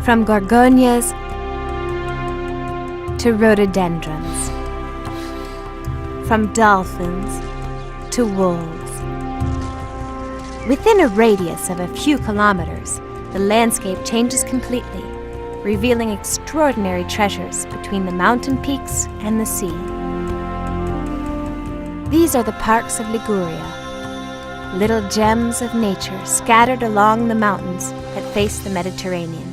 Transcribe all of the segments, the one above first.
From gorgonias to rhododendrons, from dolphins to wolves. Within a radius of a few kilometers, the landscape changes completely, revealing extraordinary treasures between the mountain peaks and the sea. These are the parks of Liguria, little gems of nature scattered along the mountains that face the Mediterranean.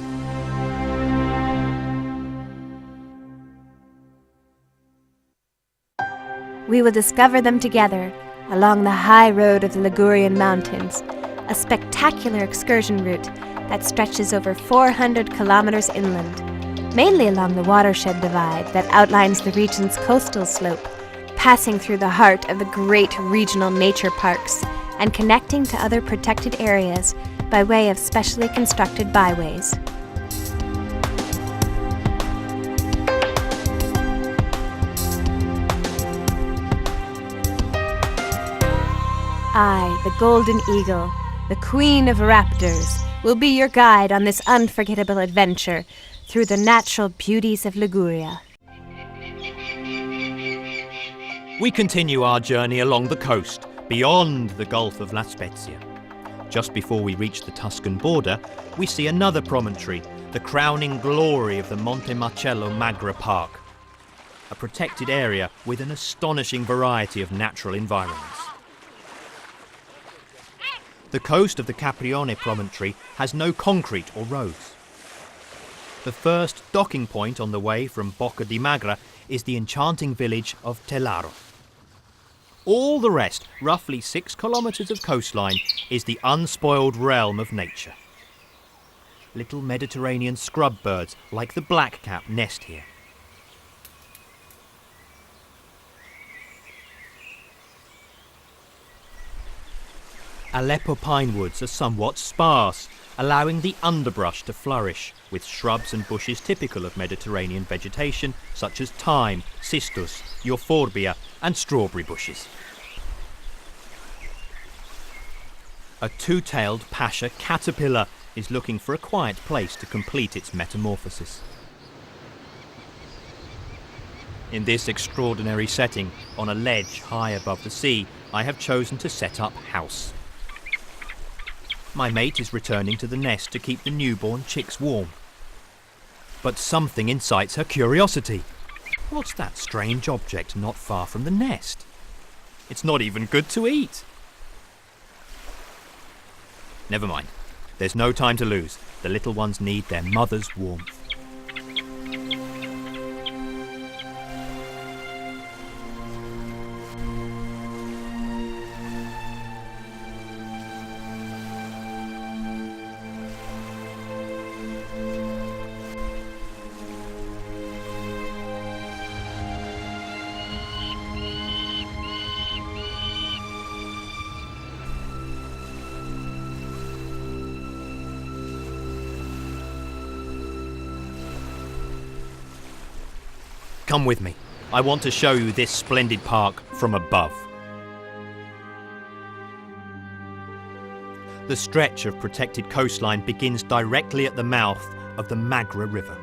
We will discover them together along the high road of the Ligurian Mountains, a spectacular excursion route that stretches over 400 kilometers inland, mainly along the watershed divide that outlines the region's coastal slope, passing through the heart of the great regional nature parks and connecting to other protected areas by way of specially constructed byways. I, the golden eagle, the queen of raptors, will be your guide on this unforgettable adventure through the natural beauties of Liguria. We continue our journey along the coast, beyond the Gulf of La Spezia. Just before we reach the Tuscan border, we see another promontory, the crowning glory of the Montemarcello Magra Park, a protected area with an astonishing variety of natural environments. The coast of the Caprione promontory has no concrete or roads. The first docking point on the way from Bocca di Magra is the enchanting village of Talero. All the rest, roughly 6 kilometres of coastline, is the unspoiled realm of nature. Little Mediterranean scrub birds like the blackcap nest here. Aleppo pine woods are somewhat sparse, allowing the underbrush to flourish, with shrubs and bushes typical of Mediterranean vegetation, such as thyme, cistus, euphorbia, and strawberry bushes. A two-tailed pasha caterpillar is looking for a quiet place to complete its metamorphosis. In this extraordinary setting, on a ledge high above the sea, I have chosen to set up house. My mate is returning to the nest to keep the newborn chicks warm. But something incites her curiosity. What's that strange object not far from the nest? It's not even good to eat. Never mind. There's no time to lose. The little ones need their mother's warmth. Come with me. I want to show you this splendid park from above. The stretch of protected coastline begins directly at the mouth of the Magra River.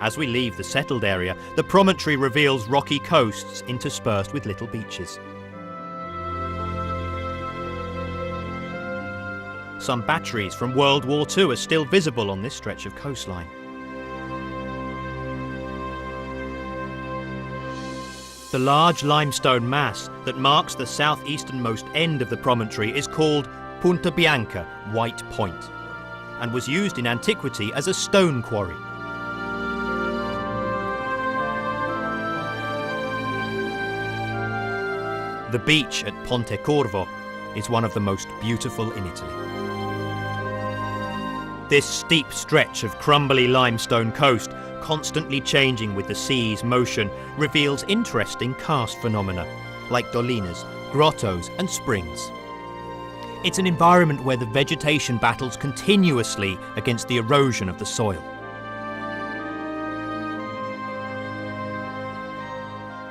As we leave the settled area, the promontory reveals rocky coasts interspersed with little beaches. Some batteries from World War II are still visible on this stretch of coastline. The large limestone mass that marks the southeasternmost end of the promontory is called Punta Bianca, White Point, and was used in antiquity as a stone quarry. The beach at Pontecorvo is one of the most beautiful in Italy. This steep stretch of crumbly limestone coast, constantly changing with the sea's motion, reveals interesting karst phenomena, like dolinas, grottos and springs. It's an environment where the vegetation battles continuously against the erosion of the soil.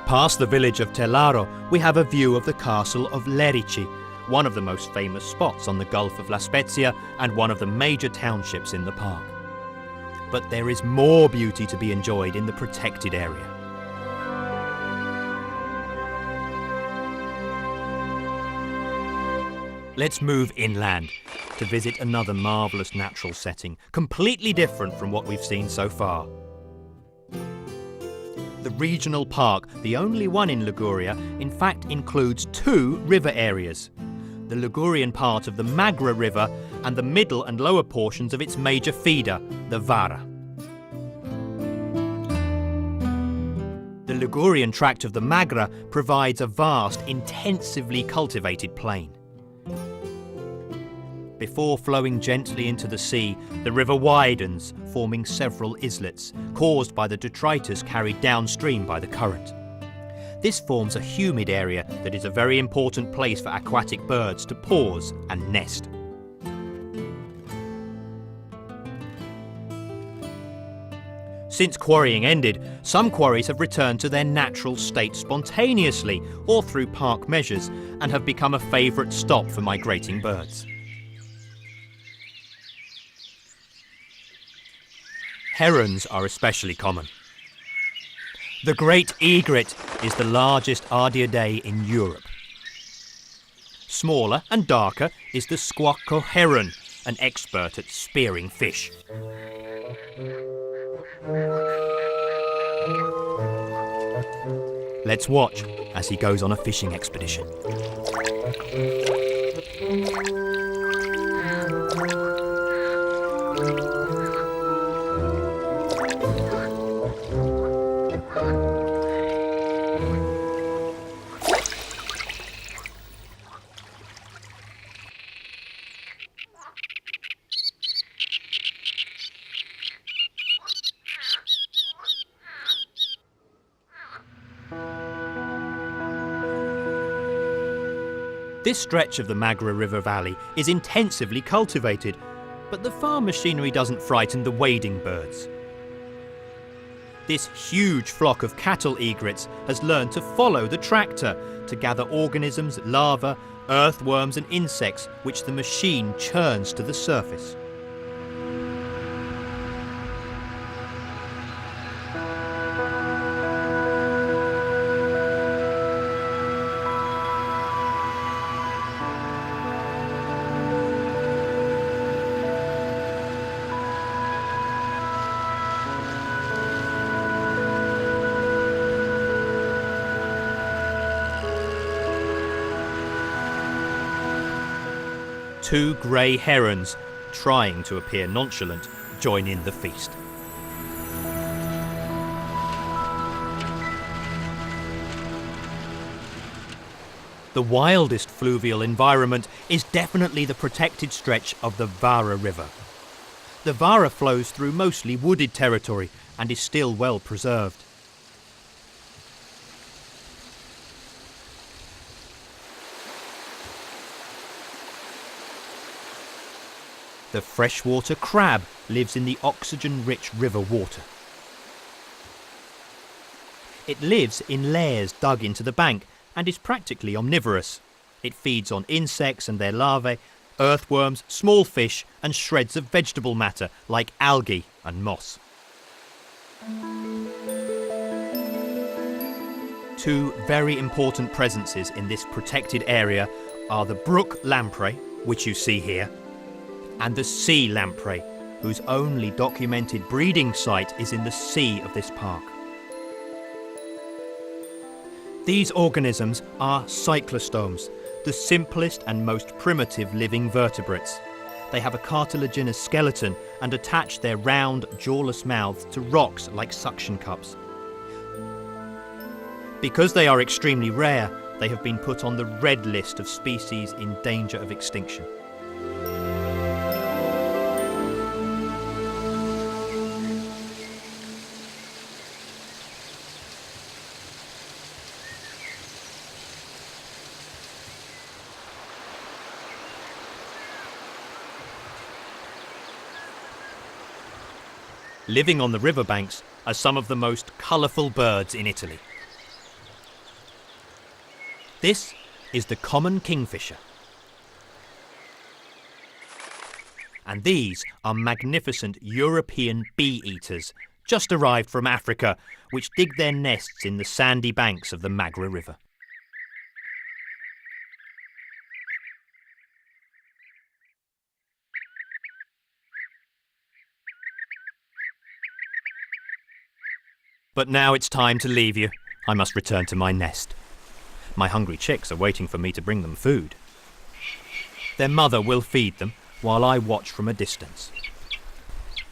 Past the village of Talero, we have a view of the castle of Lerici, one of the most famous spots on the Gulf of La Spezia and one of the major townships in the park. But there is more beauty to be enjoyed in the protected area. Let's move inland to visit another marvellous natural setting, completely different from what we've seen so far. The regional park, the only one in Liguria, in fact includes two river areas. The Ligurian part of the Magra River and the middle and lower portions of its major feeder, the Vara. The Ligurian tract of the Magra provides a vast, intensively cultivated plain. Before flowing gently into the sea, the river widens, forming several islets, caused by the detritus carried downstream by the current. This forms a humid area that is a very important place for aquatic birds to pause and nest. Since quarrying ended, some quarries have returned to their natural state spontaneously or through park measures and have become a favourite stop for migrating birds. Herons are especially common. The great egret is the largest Ardiidae in Europe. Smaller and darker is the squacco heron, an expert at spearing fish. Let's watch as he goes on a fishing expedition. This stretch of the Magra River Valley is intensively cultivated, but the farm machinery doesn't frighten the wading birds. This huge flock of cattle egrets has learned to follow the tractor to gather organisms, larvae, earthworms and insects which the machine churns to the surface. Two grey herons, trying to appear nonchalant, join in the feast. The wildest fluvial environment is definitely the protected stretch of the Vara River. The Vara flows through mostly wooded territory and is still well preserved. The freshwater crab lives in the oxygen-rich river water. It lives in layers dug into the bank and is practically omnivorous. It feeds on insects and their larvae, earthworms, small fish and shreds of vegetable matter like algae and moss. Two very important presences in this protected area are the Brook Lamprey, which you see here, and the sea lamprey, whose only documented breeding site is in the sea of this park. These organisms are cyclostomes, the simplest and most primitive living vertebrates. They have a cartilaginous skeleton and attach their round, jawless mouths to rocks like suction cups. Because they are extremely rare, they have been put on the red list of species in danger of extinction. Living on the riverbanks are some of the most colourful birds in Italy. This is the common kingfisher. And these are magnificent European bee-eaters, just arrived from Africa, which dig their nests in the sandy banks of the Magra River. But now it's time to leave you. I must return to my nest. My hungry chicks are waiting for me to bring them food. Their mother will feed them while I watch from a distance.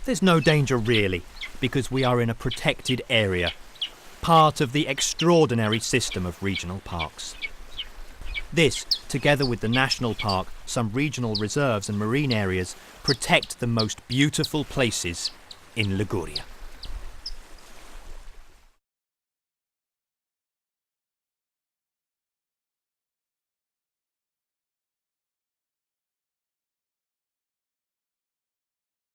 There's no danger really, because we are in a protected area, part of the extraordinary system of regional parks. This, together with the national park, some regional reserves and marine areas, protect the most beautiful places in Liguria.